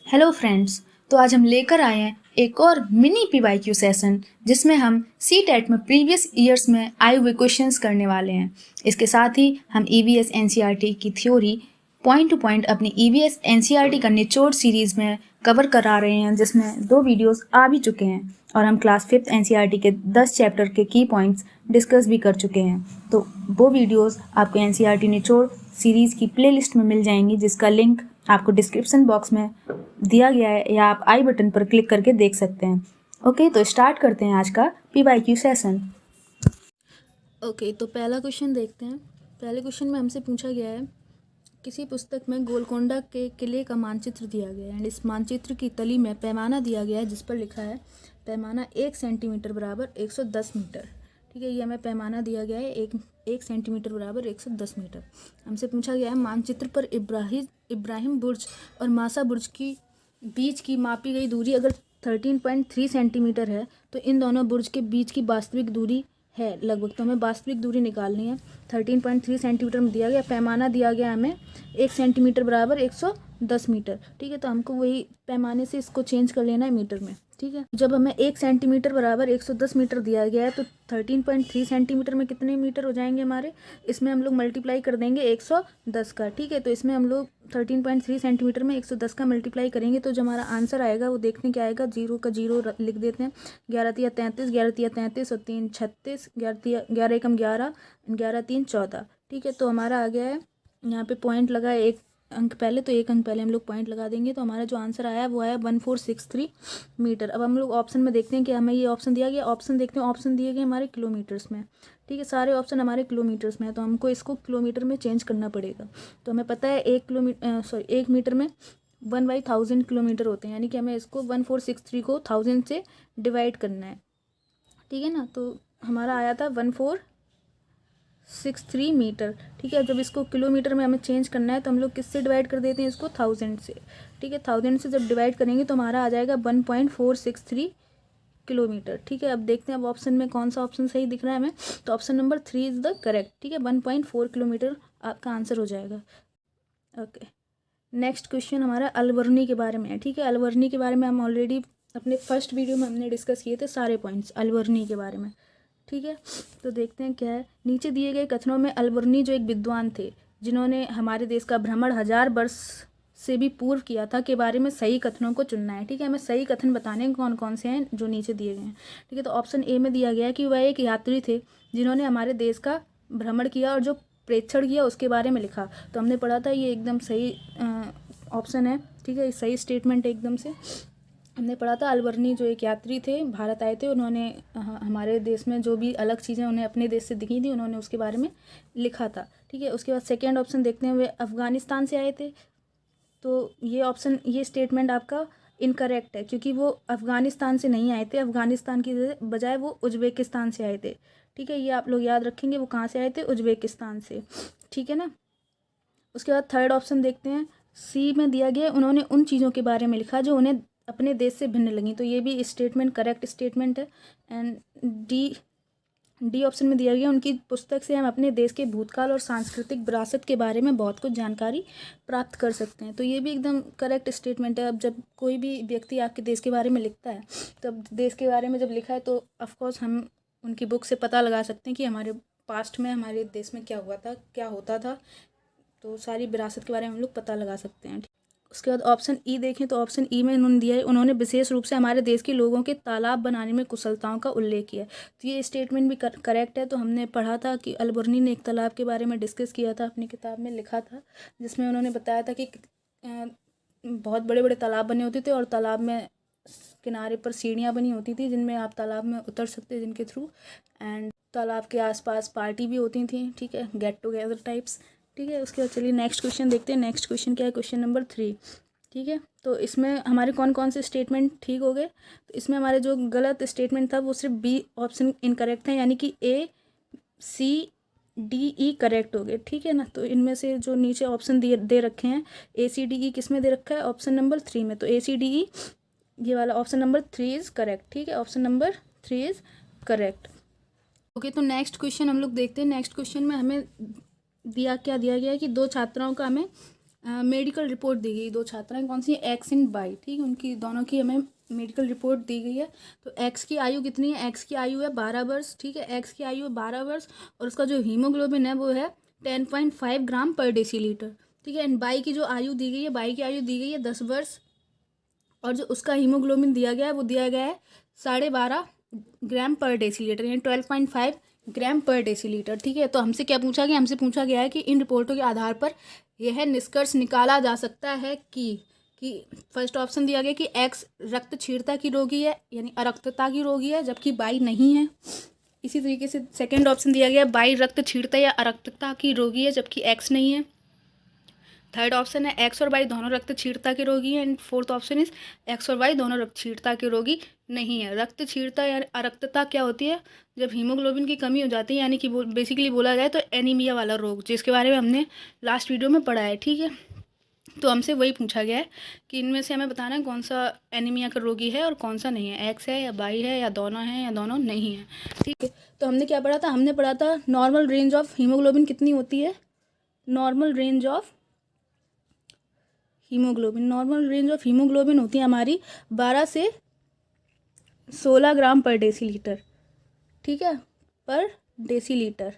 Hello friends. तो आज हम लेकर आए हैं एक और मिनी पीवाईक्यू सेशन जिसमें हम सी टेट में प्रीवियस ईयर्स में आए हुए क्वेश्चंस करने वाले हैं। इसके साथ ही हम ईवीएस एनसीईआरटी की थ्योरी पॉइंट टू पॉइंट अपनी ईवीएस एनसीईआरटी का निचोड़ सीरीज में कवर करा रहे हैं, जिसमें 2 वीडियोस आ भी चुके हैं और हम क्लास 5th एनसीईआरटी के 10 चैप्टर के की पॉइंट्स डिस्कस भी कर चुके हैं। तो वो वीडियोस आपको एनसीईआरटी निचोड़ सीरीज़ की प्लेलिस्ट में मिल जाएंगी, जिसका लिंक आपको डिस्क्रिप्शन बॉक्स में दिया गया है या आप आई बटन पर क्लिक करके देख सकते हैं। ओके, तो स्टार्ट करते हैं आज का पीवाईक्यू सेशन। ओके, तो पहला क्वेश्चन देखते हैं। पहले क्वेश्चन में हमसे पूछा गया है, किसी पुस्तक में गोलकोंडा के किले का मानचित्र दिया गया है एंड इस मानचित्र की तली में पैमाना दिया गया है जिस पर लिखा है पैमाना 1 सेंटीमीटर बराबर 110 मीटर। ठीक है, ये हमें पैमाना दिया गया है 1 सेंटीमीटर बराबर 110 मीटर। हमसे पूछा गया है मानचित्र पर इब्राहिम बुर्ज और मासा बुर्ज की बीच की मापी गई दूरी अगर 13.3 सेंटीमीटर है तो इन दोनों बुर्ज के बीच की वास्तविक दूरी है लगभग। तो हमें वास्तविक दूरी निकालनी है। 13.3 सेंटीमीटर में दिया गया, पैमाना दिया गया हमें 1 सेंटीमीटर बराबर 110 मीटर। ठीक है, तो हमको वही पैमाने से इसको चेंज कर लेना है मीटर में। ठीक है, जब हमें 1 सेंटीमीटर बराबर 110 मीटर दिया गया है तो 13.3 सेंटीमीटर में कितने मीटर हो जाएंगे हमारे, इसमें हम लोग मल्टीप्लाई कर देंगे 110 का। ठीक है, तो इसमें हम लोग 13.3 सेंटीमीटर में 110 का मल्टीप्लाई करेंगे तो जो हमारा आंसर आएगा वो देखने क्या आएगा, 0 का 0 लिख देते हैं। 11 तिया 33, 11 तिया 33 और 3 36, 11 एकम 11, 11 3 14। ठीक है, तो हमारा आ गया है यहाँ पे पॉइंट लगा है 1 अंक पहले, तो 1 अंक पहले हम लोग पॉइंट लगा देंगे। तो हमारा जो आंसर आया वो आया 1463 मीटर। अब हम लोग ऑप्शन में देखते हैं कि हमें ये ऑप्शन दिया गया, ऑप्शन देखते हैं, ऑप्शन दिए गए हमारे किलोमीटर्स में। ठीक है, सारे ऑप्शन हमारे किलोमीटर्स में है तो हमको इसको किलोमीटर में चेंज करना पड़ेगा। तो हमें पता है 1 मीटर में 1/1000 किलोमीटर होते हैं, यानी कि हमें इसको 1463 को 1000 से डिवाइड करना है। ठीक है ना, तो हमारा आया था 1463 मीटर। ठीक है, जब इसको किलोमीटर में हमें चेंज करना है तो हम लोग किससे डिवाइड कर देते हैं इसको, 1000 से। ठीक है, 1000 से जब डिवाइड करेंगे तो हमारा आ जाएगा 1.463 किलोमीटर। ठीक है, अब देखते हैं अब ऑप्शन में कौन सा ऑप्शन सही दिख रहा है हमें। तो option number 3 is the correct. ठीक है, 1.4 किलोमीटर आपका आंसर हो जाएगा। ओके, नेक्स्ट क्वेश्चन हमारा अलवर्नी के बारे में है। ठीक है, अलवर्नी के बारे में हम ऑलरेडी अपने फर्स्ट वीडियो में हमने डिस्कस किए थे सारे पॉइंट्स अलवर्नी के बारे में। ठीक है, तो देखते हैं क्या है। नीचे दिए गए कथनों में अलवर्नी जो एक विद्वान थे जिन्होंने हमारे देश का भ्रमण 1000 वर्ष से भी पूर्व किया था के बारे में सही कथनों को चुनना है। ठीक है, हमें सही कथन बताने हैं कौन कौन से हैं जो नीचे दिए गए हैं। ठीक है, तो ऑप्शन ए में दिया गया है कि वह एक यात्री थे जिन्होंने हमारे देश का भ्रमण किया और जो प्रेक्षण किया उसके बारे में लिखा। तो हमने पढ़ा था ये एकदम सही ऑप्शन है। ठीक है, सही स्टेटमेंट है एकदम से। हमने पढ़ा था अलवर्नी जो एक यात्री थे, भारत आए थे, उन्होंने हमारे देश में जो भी अलग चीज़ें उन्हें अपने देश से दिखी थी उन्होंने उसके बारे में लिखा था। ठीक है, उसके बाद सेकेंड ऑप्शन देखते हैं, वे अफ़गानिस्तान से आए थे। तो ये ऑप्शन, ये स्टेटमेंट आपका इनकरेक्ट है क्योंकि वो अफ़गानिस्तान से नहीं आए थे, अफ़गानिस्तान की बजाय वो उज़्बेकिस्तान से आए थे। ठीक है, ये आप लोग याद रखेंगे, वो कहाँ से आए थे, उज़्बेकिस्तान से। ठीक है ना, उसके बाद थर्ड ऑप्शन देखते हैं, सी में दिया गया उन्होंने उन चीज़ों के बारे में लिखा जो उन्हें अपने देश से भिन्न लगी। तो ये भी स्टेटमेंट करेक्ट स्टेटमेंट है। एंड डी ऑप्शन में दिया गया उनकी पुस्तक से हम अपने देश के भूतकाल और सांस्कृतिक विरासत के बारे में बहुत कुछ जानकारी प्राप्त कर सकते हैं। तो ये भी एकदम करेक्ट स्टेटमेंट है। अब जब कोई भी व्यक्ति आपके देश के बारे में लिखता है, तब देश के बारे में जब लिखा है तो ऑफकोर्स हम उनकी बुक से पता लगा सकते हैं कि हमारे पास्ट में हमारे देश में क्या हुआ था, क्या होता था। तो सारी विरासत के बारे में हम लोग पता लगा सकते हैं। उसके बाद ऑप्शन ई देखें तो ऑप्शन ई में उन्होंने दिया है, उन्होंने विशेष रूप से हमारे देश के लोगों के तालाब बनाने में कुशलताओं का उल्लेख किया है। तो ये स्टेटमेंट भी करेक्ट है। तो हमने पढ़ा था कि अलबर्नी ने एक तालाब के बारे में डिस्कस किया था, अपनी किताब में लिखा था, जिसमें उन्होंने बताया था कि बहुत बड़े बड़े तालाब बने होते थे और तालाब में किनारे पर सीढ़ियाँ बनी होती थी जिनमें आप तालाब में उतर सकते जिनके थ्रू। एंड तालाब के आसपास पार्टी भी होती थी। ठीक है, गेट टुगेदर टाइप्स। ठीक है, उसके बाद चलिए नेक्स्ट क्वेश्चन देखते हैं। नेक्स्ट क्वेश्चन क्या है, क्वेश्चन नंबर 3। ठीक है, तो इसमें हमारे कौन कौन से स्टेटमेंट ठीक हो गए। तो इसमें हमारे जो गलत स्टेटमेंट था वो सिर्फ बी ऑप्शन इनकरेक्ट है, यानी कि ए सी डी ई करेक्ट हो गए। ठीक है ना, तो इनमें से जो नीचे ऑप्शन दे रखे हैं ए सी डी ई किस में दे रखा है, ऑप्शन नंबर 3 में। तो ए सी डी ई ये वाला ऑप्शन नंबर 3 इज़ करेक्ट। ठीक है, option number 3 is correct. Okay, तो नेक्स्ट क्वेश्चन हम लोग देखते हैं। नेक्स्ट क्वेश्चन में हमें दिया गया है कि 2 छात्राओं का हमें मेडिकल रिपोर्ट दी गई, 2 छात्राएं कौन सी, एक्स एंड वाई, ठीक है, उनकी दोनों की हमें मेडिकल रिपोर्ट दी गई है। तो एक्स की आयु कितनी है, एक्स की आयु है 12 वर्ष, ठीक है, एक्स की आयु है 12 वर्ष और उसका जो हीमोग्लोबिन है वो है 10.5 ग्राम पर डेसीलीटर, ठीक है। एंड वाई की जो आयु दी गई है, वाई की आयु दी गई है 10 वर्ष और जो उसका हीमोग्लोबिन दिया गया है वो दिया गया है 12.5 ग्राम पर डेसीलीटर, यानी 12.5 ग्राम पर डेसीलीटर, ठीक है। तो हमसे क्या पूछा गया, हमसे पूछा गया है कि इन रिपोर्टों के आधार पर यह निष्कर्ष निकाला जा सकता है कि फर्स्ट ऑप्शन दिया गया कि एक्स रक्तक्षीणता की रोगी है, यानी अरक्तता की रोगी है, जबकि बाई नहीं है। इसी तरीके से सेकंड ऑप्शन दिया गया बाई रक्तक्षीणता या अरक्तता की रोगी है, जबकि एक्स नहीं है। थर्ड ऑप्शन है एक्स और वाई दोनों रक्तक्षीणता के रोगी हैं। And fourth option is x और वाई दोनों रक्तक्षीणता के रोगी नहीं है। रक्तक्षीणता या अरक्तता क्या होती है, जब हीमोग्लोबिन की कमी हो जाती है, यानी कि बेसिकली बोला जाए तो एनीमिया वाला रोग, जिसके बारे में हमने लास्ट वीडियो में पढ़ा है, ठीक है। तो हमसे वही पूछा गया है कि इनमें से हमें बताना है कौन सा एनीमिया का रोगी है और कौन सा नहीं है, एक्स है या वाई है या दोनों हैं या दोनों नहीं है, ठीक है। तो हमने क्या पढ़ा था, हमने पढ़ा था नॉर्मल रेंज ऑफ हीमोग्लोबिन कितनी होती है, normal range of haemoglobin, normal range of haemoglobin होती है हमारी 12 से 16 ग्राम पर डेसीलीटर, ठीक है, पर डेसीलीटर,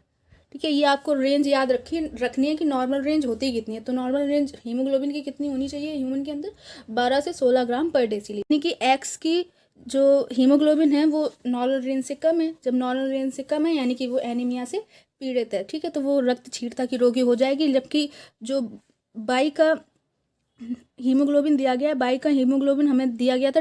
ठीक है। ये आपको रेंज याद रखनी है कि नॉर्मल रेंज होती कितनी है। तो नॉर्मल रेंज हीमोग्लोबिन की कितनी होनी चाहिए ह्यूमन के अंदर, 12 से 16 ग्राम पर डेसीलीटर, यानी कि एक्स की जो हीमोग्लोबिन है वो नॉर्मल रेंज से कम है। जब नॉर्मल रेंज से कम है यानी कि वो एनीमिया से पीड़ित है, ठीक है, तो वो रक्तक्षीणता की रोगी हो जाएगी। जबकि जो बाई का हीमोग्लोबिन दिया गया है, बाई का हीमोग्लोबिन हमें दिया गया था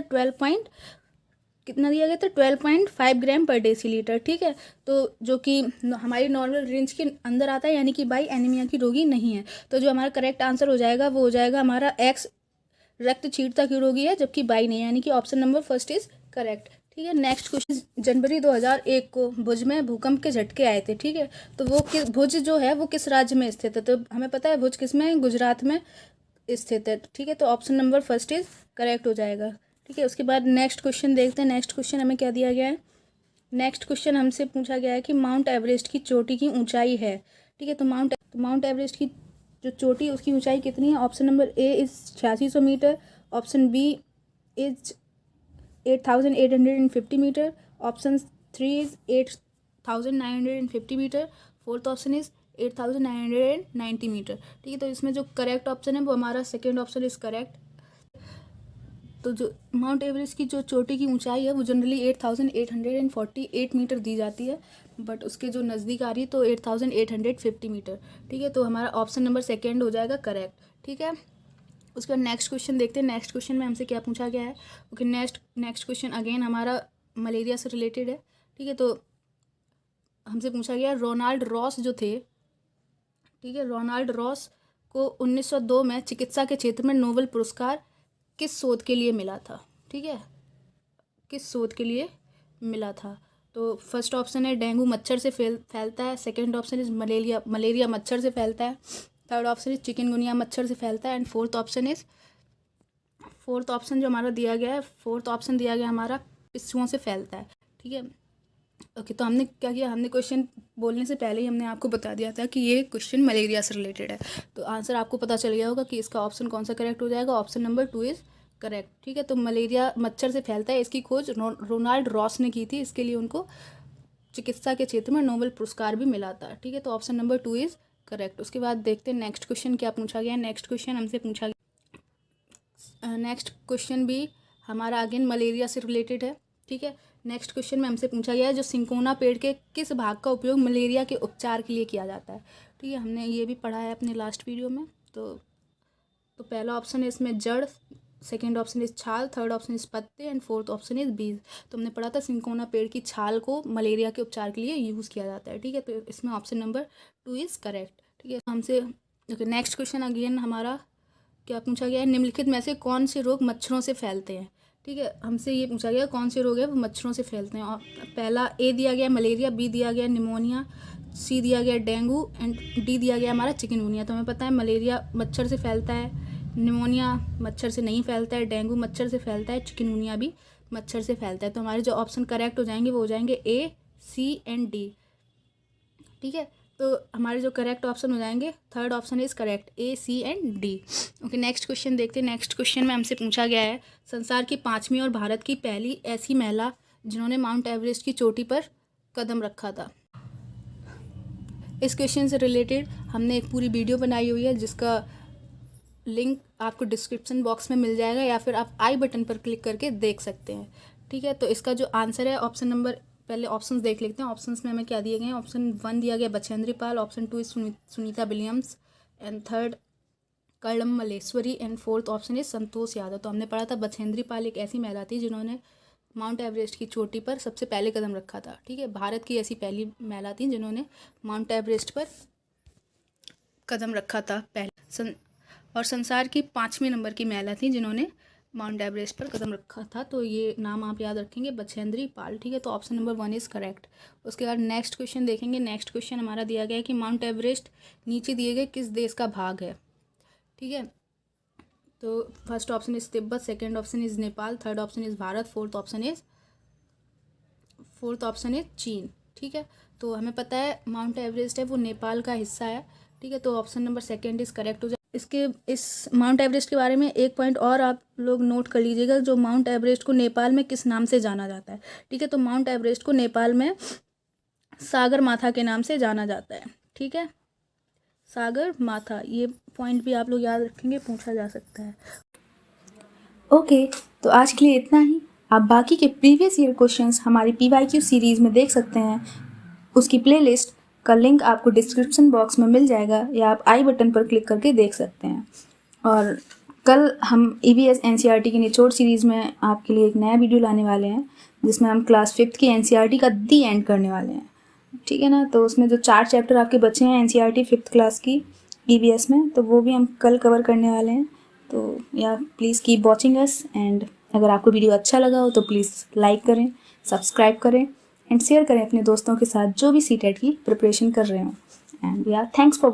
12.5 ग्राम पर डेसीलीटर, ठीक है। तो जो कि हमारी नॉर्मल रेंज के अंदर आता है, यानी कि बाई एनीमिया की रोगी नहीं है। तो जो हमारा करेक्ट आंसर हो जाएगा वो हो जाएगा हमारा एक्स रक्तक्षीणता की रोगी है, जबकि बाई नहीं है, यानी कि option number first is correct, ठीक है। नेक्स्ट क्वेश्चन, जनवरी 2001 को भुज में भूकंप के झटके आए थे, ठीक है। तो वो भुज जो है वो किस राज्य में स्थित है, तो हमें पता है भुज किस में है, गुजरात में स्थित है, ठीक है। तो option number first is correct हो जाएगा, ठीक है। उसके बाद नेक्स्ट क्वेश्चन देखते हैं। नेक्स्ट क्वेश्चन हमें क्या दिया गया है, नेक्स्ट क्वेश्चन हमसे पूछा गया है कि माउंट एवरेस्ट की चोटी की ऊंचाई है, ठीक है। तो माउंट एवरेस्ट की जो चोटी है उसकी ऊंचाई कितनी है, option number A is 8600 metre, option B is 8850 metre, option 3 is 8950 metre, fourth option is 8990 metre, ठीक है। तो इसमें जो करेक्ट ऑप्शन है वो हमारा सेकेंड ऑप्शन इज करेक्ट। तो जो माउंट एवरेस्ट की जो चोटी की ऊंचाई है वो जनरली 8848 मीटर दी जाती है, बट उसके जो नज़दीक आ रही है तो 8850 मीटर, ठीक है। तो हमारा ऑप्शन नंबर सेकेंड हो जाएगा करेक्ट, ठीक है। उसके बाद नेक्स्ट क्वेश्चन देखते हैं। नेक्स्ट क्वेश्चन में हमसे क्या पूछा गया है, ओके। नेक्स्ट क्वेश्चन अगेन हमारा मलेरिया से रिलेटेड है, ठीक है। तो हमसे पूछा गया रोनाल्ड रॉस जो थे, ठीक है, रोनाल्ड रॉस को 1902 में चिकित्सा के क्षेत्र में नोबेल पुरस्कार किस शोध के लिए मिला था, ठीक है, किस शोध के लिए मिला था। तो फर्स्ट ऑप्शन है डेंगू मच्छर से फैलता है, सेकंड ऑप्शन इज मलेरिया मच्छर से फैलता है, थर्ड ऑप्शन इज चिकनगुनिया मच्छर से फैलता है, एंड फोर्थ ऑप्शन जो हमारा दिया गया है, फोर्थ ऑप्शन दिया गया हमारा पिस्सुओं से फैलता है, ठीक है। ओके, तो हमने क्या किया, हमने क्वेश्चन बोलने से पहले ही हमने आपको बता दिया था कि ये क्वेश्चन मलेरिया से रिलेटेड है। तो आंसर आपको पता चल गया होगा कि इसका ऑप्शन कौन सा करेक्ट हो जाएगा, ऑप्शन नंबर 2 इज़ करेक्ट, ठीक है। तो मलेरिया मच्छर से फैलता है, इसकी खोज रोनाल्ड रॉस ने की थी, इसके लिए उनको चिकित्सा के क्षेत्र में नोबेल पुरस्कार भी मिला था, ठीक है। तो ऑप्शन नंबर 2 इज़ करेक्ट। उसके बाद देखते हैं नेक्स्ट क्वेश्चन क्या पूछा गया है। नेक्स्ट क्वेश्चन हमसे पूछा गया, नेक्स्ट क्वेश्चन भी हमारा अगेन मलेरिया से रिलेटेड है, ठीक है। नेक्स्ट क्वेश्चन में हमसे पूछा गया है जो सिंकोना पेड़ के किस भाग का उपयोग मलेरिया के उपचार के लिए किया जाता है, ठीक है। हमने ये भी पढ़ा है अपने लास्ट वीडियो में। तो पहला ऑप्शन है इसमें जड़, सेकेंड ऑप्शन इज छाल, थर्ड ऑप्शन इज पत्ते, एंड फोर्थ ऑप्शन इज बीज। तो हमने पढ़ा था सिंकोना पेड़ की छाल को मलेरिया के उपचार के लिए यूज़ किया जाता है, ठीक है। तो इसमें ऑप्शन नंबर 2 इज़ करेक्ट, ठीक है। हमसे ओके, नेक्स्ट क्वेश्चन अगेन हमारा क्या पूछा गया है, निम्नलिखित में से कौन से रोग मच्छरों से फैलते हैं, ठीक है। हमसे ये पूछा गया कौन से रोग है वो मच्छरों से फैलते हैं। और पहला ए दिया गया मलेरिया, बी दिया गया निमोनिया, सी दिया गया डेंगू, एंड डी दिया गया हमारा चिकनगुनिया। तो हमें पता है मलेरिया मच्छर से फैलता है, निमोनिया मच्छर से नहीं फैलता है, डेंगू मच्छर से फैलता है, चिकनगुनिया भी मच्छर से फैलता है। तो हमारे जो ऑप्शन करेक्ट हो जाएंगे वो हो जाएंगे ए, सी एंड डी, ठीक है। तो हमारे जो करेक्ट ऑप्शन हो जाएंगे, third option is correct, A, C and D. Okay, next question देखते हैं। नेक्स्ट क्वेश्चन में हमसे पूछा गया है, संसार की 5वीं और भारत की पहली ऐसी महिला जिन्होंने माउंट एवरेस्ट की चोटी पर कदम रखा था। इस क्वेश्चन से रिलेटेड हमने एक पूरी वीडियो बनाई हुई है, जिसका लिंक आपको डिस्क्रिप्शन बॉक्स में मिल जाएगा, या फिर आप आई बटन पर क्लिक करके देख सकते हैं। ठीक है, तो इसका जो आंसर है ऑप्शन नंबर, पहले ऑप्शंस देख लेते हैं। ऑप्शंस में हमें क्या दिए गए हैं। ऑप्शन 1 दिया गया Bachendri Pal, option 2 is Sunita Williams, and third Karnam Malleswari, and fourth option is Santosh Yadav. तो हमने पढ़ा था बछेंद्री पाल एक ऐसी महिला थी जिन्होंने माउंट एवरेस्ट की चोटी पर सबसे पहले कदम रखा था। ठीक है, भारत की ऐसी पहली महिला थी जिन्होंने माउंट एवरेस्ट पर कदम रखा था पहले, और संसार की 5वें नंबर की महिला थी जिन्होंने माउंट एवरेस्ट पर कदम रखा था। तो ये नाम आप याद रखेंगे, बछेंद्री पाल। ठीक है, तो ऑप्शन नंबर 1 इज़ करेक्ट। उसके बाद नेक्स्ट क्वेश्चन देखेंगे। नेक्स्ट क्वेश्चन हमारा दिया गया है कि माउंट एवरेस्ट नीचे दिए गए किस देश का भाग है। ठीक है, तो first option is Tibet, second option is Nepal, third option is Bharat, fourth option is चीन। ठीक है, तो हमें पता है माउंट एवरेस्ट है वो नेपाल का हिस्सा है। ठीक है, तो option number second is correct हो जाए। इस माउंट एवरेस्ट के बारे में एक पॉइंट और आप लोग नोट कर लीजिएगा, जो माउंट एवरेस्ट को नेपाल में किस नाम से जाना जाता है। ठीक है, तो माउंट एवरेस्ट को नेपाल में सागर माथा के नाम से जाना जाता है। ठीक है, सागर माथा, ये पॉइंट भी आप लोग याद रखेंगे, पूछा जा सकता है। ओके, तो आज के लिए इतना ही। आप बाकी के प्रीवियस ईयर क्वेश्चंस हमारी PYQ सीरीज़ में देख सकते हैं। उसकी प्लेलिस्ट का लिंक आपको डिस्क्रिप्शन बॉक्स में मिल जाएगा, या आप आई बटन पर क्लिक करके देख सकते हैं। और कल हम EVS NCERT की निचोड़ सीरीज़ में आपके लिए एक नया वीडियो लाने वाले हैं, जिसमें हम क्लास 5th की NCERT का दी एंड करने वाले हैं। ठीक है ना, तो उसमें जो 4 चैप्टर आपके बचे हैं NCERT 5th क्लास की EVS में, तो वो भी हम कल कवर करने वाले हैं। तो या please keep watching us, and अगर आपको वीडियो अच्छा लगा हो तो प्लीज़ लाइक करें, सब्सक्राइब करें एंड शेयर करें अपने दोस्तों के साथ जो भी CTET की प्रिपरेशन कर रहे हो। एंड या थैंक्स फॉर